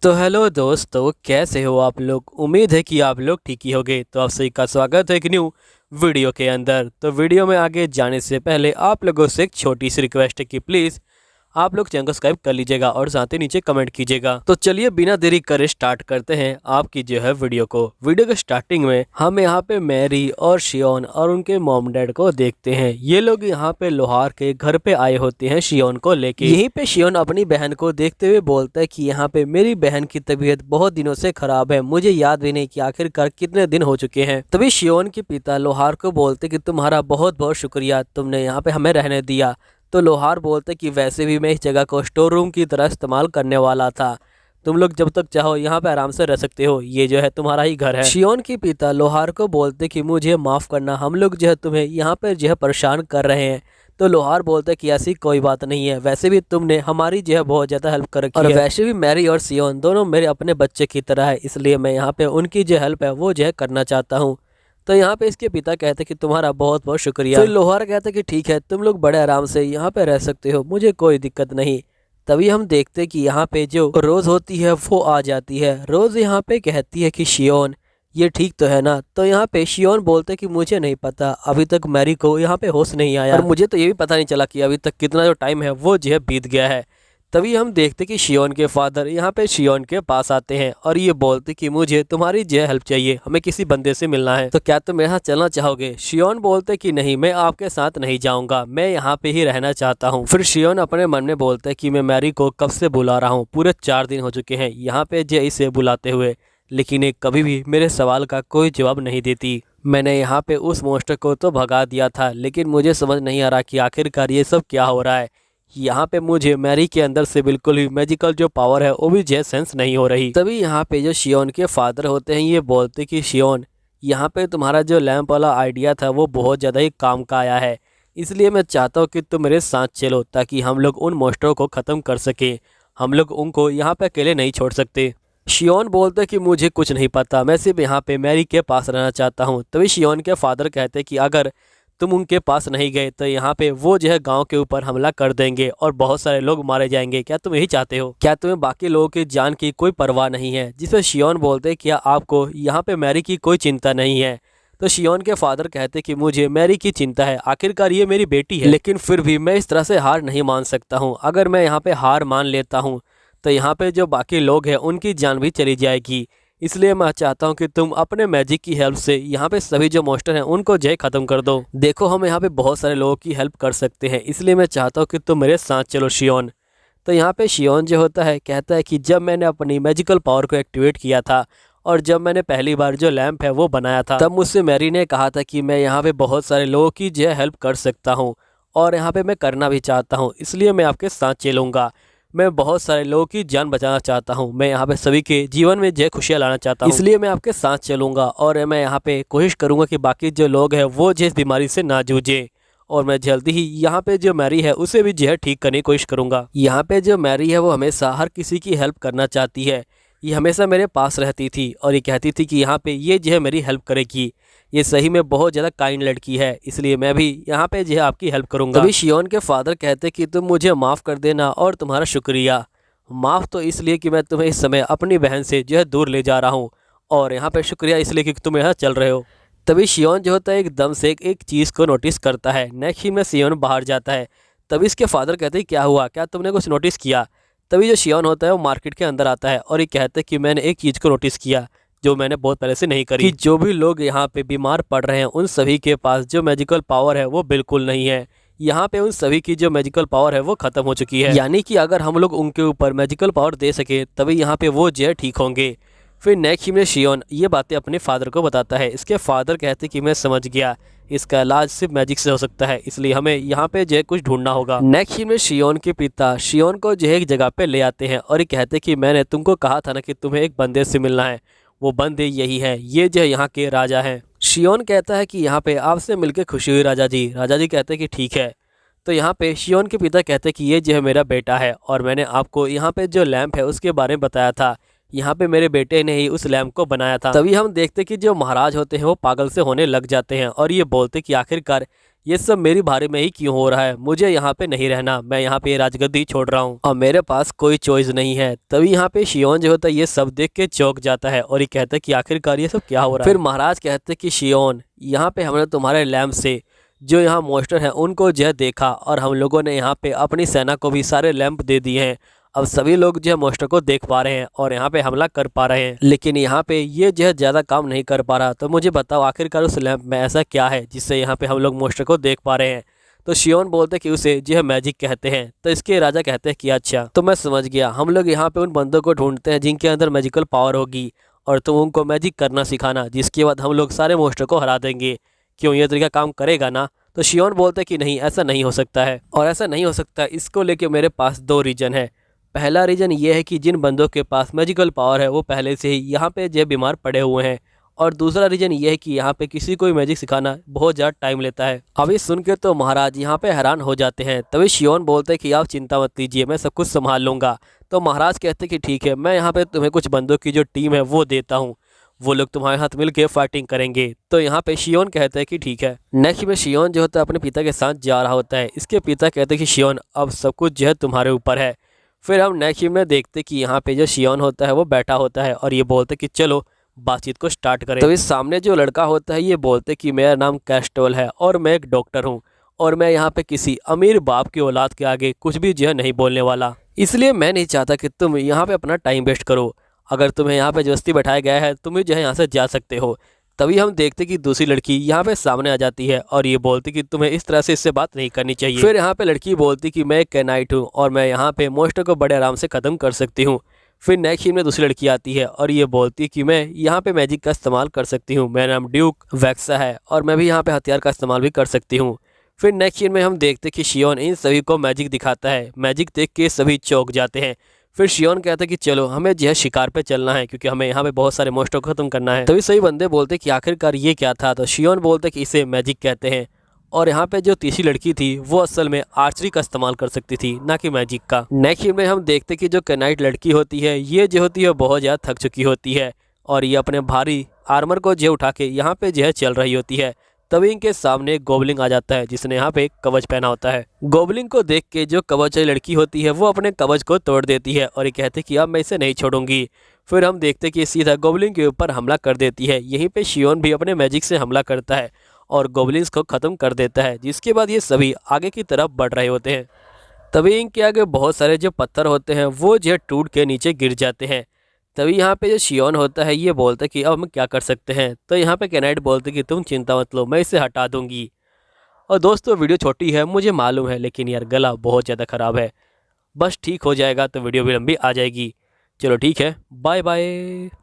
तो हेलो दोस्तों, कैसे हो आप लोग। उम्मीद है कि आप लोग ठीक ही होंगे। तो आप सभी का स्वागत है एक न्यू वीडियो के अंदर। तो वीडियो में आगे जाने से पहले आप लोगों से एक छोटी सी रिक्वेस्ट है कि प्लीज़ आप लोग चैनल को सब्सक्राइब कर लीजिएगा और साथ ही नीचे कमेंट कीजिएगा। तो चलिए बिना देरी करे स्टार्ट करते हैं आपकी जो है वीडियो को। वीडियो के स्टार्टिंग में हम यहाँ पे मैरी और शियोन और उनके मॉम डैड को देखते हैं। ये लोग यहाँ पे लोहार के घर पे आए होते हैं शियोन को लेके। यहीं पे शियोन अपनी बहन को देखते हुए बोलता है कि यहाँ पे मेरी बहन की तबीयत बहुत दिनों से खराब है, मुझे याद भी नहीं कि आखिरकार कितने दिन हो चुके हैं। तभी शियोन के पिता लोहार को बोलते कि तुम्हारा बहुत बहुत शुक्रिया, तुमने यहाँ पे हमें रहने दिया। तो लोहार बोलते कि वैसे भी मैं इस जगह को स्टोर रूम की तरह इस्तेमाल करने वाला था, तुम लोग जब तक चाहो यहाँ पे आराम से रह सकते हो, ये जो है तुम्हारा ही घर है। शियोन की पिता लोहार को बोलते कि मुझे माफ़ करना, हम लोग जो है तुम्हें यहाँ पे जो है परेशान कर रहे हैं। तो लोहार बोलते कि ऐसी कोई बात नहीं है, वैसे भी तुमने हमारी जो है बहुत ज़्यादा हेल्प कर रखी है और वैसे भी मैरी और शियोन दोनों मेरे अपने बच्चे की तरह है, इसलिए मैं यहाँ पे उनकी जो हेल्प है वो जो है करना चाहता हूँ। तो यहाँ पे इसके पिता कहते कि तुम्हारा बहुत बहुत शुक्रिया। फिर लोहार कहते कि ठीक है, तुम लोग बड़े आराम से यहाँ पे रह सकते हो, मुझे कोई दिक्कत नहीं। तभी हम देखते कि यहाँ पे जो रोज़ होती है वो आ जाती है। रोज़ यहाँ पे कहती है कि शियोन ये ठीक तो है ना। तो यहाँ पे शियोन बोलते कि मुझे नहीं पता, अभी तक मैरी को यहाँ पे होश नहीं आया और मुझे तो ये भी पता नहीं चला कि अभी तक कितना जो टाइम है वो जो है बीत गया है। तभी हम देखते कि शियोन के फादर यहाँ पे शियोन के पास आते हैं और ये बोलते कि मुझे तुम्हारी जो हेल्प चाहिए, हमें किसी बंदे से मिलना है, तो क्या तुम यहाँ चलना चाहोगे। शियोन बोलते कि नहीं, मैं आपके साथ नहीं जाऊँगा, मैं यहाँ पे ही रहना चाहता हूँ। फिर शियोन अपने मन में बोलता है कि मैं मैरी को कब से बुला रहा हूँ, पूरे 4 दिन हो चुके हैं यहाँ पे जो इसे बुलाते हुए, लेकिन ये कभी भी मेरे सवाल का कोई जवाब नहीं देती। मैंने यहाँ पे उस मोस्टर को तो भगा दिया था, लेकिन मुझे समझ नहीं आ रहा कि आखिरकार ये सब क्या हो रहा है। यहाँ पे मुझे मैरी के अंदर से बिल्कुल ही मैजिकल जो पावर है वो भी जे सेंस नहीं हो रही। तभी यहाँ पे जो शियोन के फादर होते हैं ये बोलते कि शियोन, यहाँ पे तुम्हारा जो लैंप वाला आइडिया था वो बहुत ज़्यादा ही काम का आया है, इसलिए मैं चाहता हूँ कि तुम मेरे साथ चलो ताकि हम लोग उन मोस्टरों को ख़त्म कर सकें। हम लोग उनको यहाँ पे अकेले नहीं छोड़ सकते। शियोन बोलते कि मुझे कुछ नहीं पता, मैं सिर्फ यहाँ पे मैरी के पास रहना चाहता हूँ। तभी शियोन के फादर कहते कि अगर तुम उनके पास नहीं गए तो यहाँ पे वो जो है गांव के ऊपर हमला कर देंगे और बहुत सारे लोग मारे जाएंगे। क्या तुम यही चाहते हो? क्या तुम्हें बाकी लोगों की जान की कोई परवाह नहीं है? जिस पर शियोन बोलते क्या आपको यहाँ पे मैरी की कोई चिंता नहीं है? तो शियोन के फादर कहते कि मुझे मैरी की चिंता है, आखिरकार ये मेरी बेटी है, लेकिन फिर भी मैं इस तरह से हार नहीं मान सकता हूँ। अगर मैं यहाँ पे हार मान लेता हूँ तो यहाँ पे जो बाकी लोग हैं उनकी जान भी चली जाएगी, इसलिए मैं चाहता हूँ कि तुम अपने मैजिक की हेल्प से यहाँ पे सभी जो मोस्टर हैं उनको जय खत्म कर दो। देखो हम यहाँ पे बहुत सारे लोगों की हेल्प कर सकते हैं, इसलिए मैं चाहता हूँ कि तुम मेरे साथ चलो शियोन। तो यहाँ पे शियोन जो होता है कहता है कि जब मैंने अपनी मैजिकल पावर को एक्टिवेट किया था और जब मैंने पहली बार जो लैंप है वो बनाया था, तब मुझसे मैरी ने कहा था कि मैं यहाँ पे बहुत सारे लोगों की जो हेल्प कर सकता हूँ और यहाँ पे मैं करना भी चाहता हूँ, इसलिए मैं आपके साथ चलूँगा। मैं बहुत सारे लोगों की जान बचाना चाहता हूँ, मैं यहाँ पे सभी के जीवन में जय खुशियाँ लाना चाहता हूँ, इसलिए मैं आपके साथ चलूँगा और मैं यहाँ पे कोशिश करूँगा कि बाकी जो लोग हैं वो जिस बीमारी से ना जूझे और मैं जल्दी ही यहाँ पे जो मैरी है उसे भी जो है ठीक करने की कोशिश करूँगा। यहाँ पे जो मैरी है वो हमेशा हर किसी की हेल्प करना चाहती है, ये हमेशा मेरे पास रहती थी और ये कहती थी कि यहाँ पे ये जो है मेरी हेल्प करेगी, ये सही में बहुत ज़्यादा काइंड लड़की है, इसलिए मैं भी यहाँ पे जो है आपकी हेल्प करूँगा। तभी शियोन के फादर कहते कि तुम मुझे माफ़ कर देना और तुम्हारा शुक्रिया। माफ़ तो इसलिए कि मैं तुम्हें इस समय अपनी बहन से जो है दूर ले जा रहा हूँ और यहाँ पे शुक्रिया इसलिए कि तुम यहाँ चल रहे हो। तभी शियोन जो होता है एकदम से एक चीज़ को नोटिस करता है। नेक्स्ट में शियोन बाहर जाता है। तभी इसके फादर कहते हैं क्या हुआ, क्या तुमने कुछ नोटिस किया? तभी जो शियोन होता है वो मार्केट के अंदर आता है और ये कहते हैं कि मैंने एक चीज़ को नोटिस किया जो मैंने बहुत पहले से नहीं करी, कि जो भी लोग यहाँ पे बीमार पड़ रहे हैं उन सभी के पास जो मैजिकल पावर है वो बिल्कुल नहीं है। यहाँ पे उन सभी की जो मैजिकल पावर है वो खत्म हो चुकी है, यानी कि अगर हम लोग उनके ऊपर मैजिकल पावर दे सके तभी यहाँ पे वो जो है ठीक होंगे। फिर नेक्स्ट में शियोन ये बातें अपने फादर को बताता है। इसके फादर कहते कि मैं समझ गया, इसका इलाज सिर्फ मैजिक से हो सकता है, इसलिए हमें यहाँ पे जो है कुछ ढूंढना होगा। नेक्स्ट में शियोन के पिता शियोन को जो है एक जगह पे ले आते हैं और ये कहते कि मैंने तुमको कहा था ना कि तुम्हें एक बंदे से मिलना है, वो बंदे यही है, ये जो यहाँ के राजा हैं। शियोन कहता है कि यहाँ पे आपसे मिलकर खुशी हुई राजा जी। राजा जी कहते हैं कि ठीक है। तो यहाँ पे शियोन के पिता कहते हैं कि ये जो है मेरा बेटा है और मैंने आपको यहाँ पे जो लैंप है उसके बारे में बताया था, यहाँ पे मेरे बेटे ने ही उस लैंप को बनाया था। तभी हम देखते कि जो महाराज होते हैं वो पागल से होने लग जाते हैं और ये बोलते कि आखिरकार ये सब मेरी बारे में ही क्यों हो रहा है, मुझे यहाँ पे नहीं रहना, मैं यहाँ पे राजगद्दी छोड़ रहा हूँ और मेरे पास कोई चॉइस नहीं है। तभी यहाँ पे शियोन जो होता है ये सब देख के चौंक जाता है और ये कहता है कि आखिरकार ये सब क्या हो रहा है। फिर महाराज कहते हैं कि शियोन, यहाँ पे हमने तुम्हारे लैम्प से जो यहाँ मॉन्स्टर हैं उनको जो है देखा और हम लोगों ने यहाँ पे अपनी सेना को भी सारे लैंप दे दिए हैं। अब सभी लोग जो है मॉन्स्टर को देख पा रहे हैं और यहाँ पे हमला कर पा रहे हैं, लेकिन यहाँ पे ये जो है ज़्यादा काम नहीं कर पा रहा। तो मुझे बताओ आखिरकार उस लैंप में ऐसा क्या है जिससे यहाँ पे हम लोग मॉन्स्टर को देख पा रहे हैं। तो शियोन बोलते कि उसे जो है मैजिक कहते हैं। तो इसके राजा कहते हैं कि अच्छा, तो मैं समझ गया, हम लोग यहाँ पे उन बंदों को ढूंढते हैं जिनके अंदर मैजिकल पावर होगी और तुम उनको मैजिक करना सिखाना, जिसके बाद हम लोग सारे मॉन्स्टर को हरा देंगे। क्यों, ये तरीका काम करेगा ना? तो शियोन बोलते कि नहीं, ऐसा नहीं हो सकता है और ऐसा नहीं हो सकता। इसको लेके मेरे पास दो रीज़न है। पहला रीज़न ये है कि जिन बंदों के पास मैजिकल पावर है वो पहले से ही यहाँ पे जो बीमार पड़े हुए हैं, और दूसरा रीज़न ये है कि यहाँ पे किसी को मैजिक सिखाना बहुत ज़्यादा टाइम लेता है। अभी सुन के तो महाराज यहाँ पे हैरान हो जाते हैं। तभी शियोन बोलते कि आप चिंता मत कीजिए, मैं सब कुछ संभाल लूँगा। तो महाराज कहते कि ठीक है, मैं यहाँ पे तुम्हें कुछ बंदों की जो टीम है वो देता हूँ, वो लोग तुम्हारे साथ मिलकर फाइटिंग करेंगे। तो यहाँ पे शियोन कहता है कि ठीक है। नेक्स्ट में शियोन जो होता है अपने पिता के साथ जा रहा होता है। इसके पिता कहते हैं कि शियोन, अब सब कुछ जो है तुम्हारे ऊपर है। फिर हम नेक्स्ट में देखते कि यहाँ पे जो शियोन होता है वो बैठा होता है और ये बोलते कि चलो बातचीत को स्टार्ट करें। तो इस सामने जो लड़का होता है ये बोलते कि मेरा नाम कैस्टोल है और मैं एक डॉक्टर हूँ और मैं यहाँ पे किसी अमीर बाप की औलाद के आगे कुछ भी जो है नहीं बोलने वाला, इसलिए मैं नहीं चाहता कि तुम यहाँ पे अपना टाइम वेस्ट करो। अगर तुम्हें यहाँ पे जबरदस्ती बैठाया गया है तुम जो है यहाँ से जा सकते हो। तभी हम देखते कि दूसरी लड़की यहाँ पे सामने आ जाती है और ये बोलती कि तुम्हें इस तरह से इससे बात नहीं करनी चाहिए। फिर यहाँ पे लड़की बोलती कि मैं एक कैनाइट हूँ और मैं यहाँ पे मॉन्स्टर को बड़े आराम से ख़त्म कर सकती हूँ। फिर नेक्स्ट सीन में दूसरी लड़की आती है और ये बोलती कि मैं यहाँ पे मैजिक का इस्तेमाल कर सकती हूँ, मेरा नाम ड्यूक वैक्सा है और मैं भी यहाँ पे हथियार का इस्तेमाल भी कर सकती हूँ। फिर नेक्स्ट सीन में हम देखते कि शियोन इन सभी को मैजिक दिखाता है। मैजिक देख के सभी चौंक जाते हैं। फिर शियोन कहता है कि चलो हमें जो है शिकार पे चलना है क्योंकि हमें यहाँ पे बहुत सारे मॉन्स्टर को खत्म करना है। तभी सही बंदे बोलते कि आखिरकार ये क्या था। तो शियोन बोलते कि इसे मैजिक कहते हैं और यहाँ पे जो तीसरी लड़की थी वो असल में आर्चरी का इस्तेमाल कर सकती थी, ना कि मैजिक का। नेक्स्ट में हम देखते कि जो कैनाइट लड़की होती है ये जो होती है बहुत ज़्यादा थक चुकी होती है और ये अपने भारी आर्मर को जो उठा के यहाँ पे जो है चल रही होती है। तभी इनके सामने एक गोबलिन आ जाता है जिसने यहाँ पे एक कवच पहना होता है। गोबलिन को देख के जो कवच वाली लड़की होती है वो अपने कवच को तोड़ देती है और ये कहते कि अब मैं इसे नहीं छोड़ूंगी। फिर हम देखते कि सीधा गोबलिन के ऊपर हमला कर देती है। यहीं पे शियोन भी अपने मैजिक से हमला करता है और गोबलिन्स को ख़त्म कर देता है, जिसके बाद ये सभी आगे की तरफ बढ़ रहे होते हैं। तभी इनके आगे बहुत सारे जो पत्थर होते हैं वो जो टूट के नीचे गिर जाते हैं। तभी यहाँ पे जो शियोन होता है ये बोलता है कि अब हम क्या कर सकते हैं। तो यहाँ पे कैनाइट बोलते कि तुम चिंता मत लो, मैं इसे हटा दूंगी। और दोस्तों वीडियो छोटी है मुझे मालूम है, लेकिन यार गला बहुत ज़्यादा ख़राब है, बस ठीक हो जाएगा तो वीडियो भी लंबी आ जाएगी। चलो ठीक है, बाय बाय।